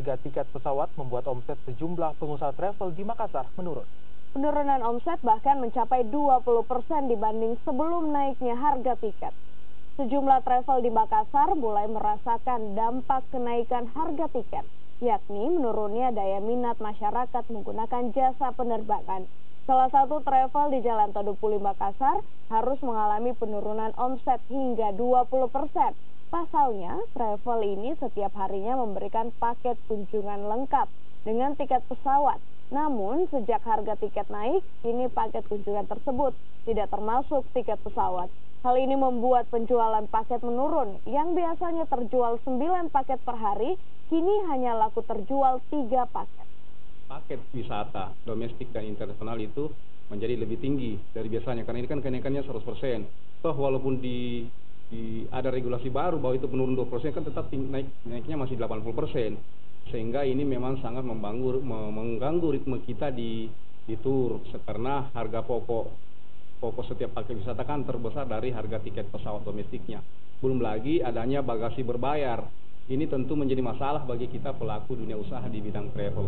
harga tiket pesawat membuat omset sejumlah pengusaha travel di Makassar menurun. Penurunan omset bahkan mencapai 20% dibanding sebelum naiknya harga tiket. Sejumlah travel di Makassar mulai merasakan dampak kenaikan harga tiket, yakni menurunnya daya minat masyarakat menggunakan jasa penerbangan. Salah satu travel di Jalan Todopuli Makassar harus mengalami penurunan omset hingga 20%. Pasalnya, travel ini setiap harinya memberikan paket kunjungan lengkap dengan tiket pesawat. Namun, sejak harga tiket naik, kini paket kunjungan tersebut tidak termasuk tiket pesawat. Hal ini membuat penjualan paket menurun, yang biasanya terjual 9 paket per hari, kini hanya laku terjual 3 paket. Paket wisata domestik dan internasional itu menjadi lebih tinggi dari biasanya, karena ini kan kenaikannya 100%. Toh walaupun ada regulasi baru bahwa itu menurun 20%, kan tetap naiknya masih 80%. Sehingga ini memang sangat mengganggu ritme kita di tur, karena harga pokok setiap paket wisata kan terbesar dari harga tiket pesawat domestiknya. Belum lagi adanya bagasi berbayar. Ini tentu menjadi masalah bagi kita pelaku dunia usaha di bidang travel.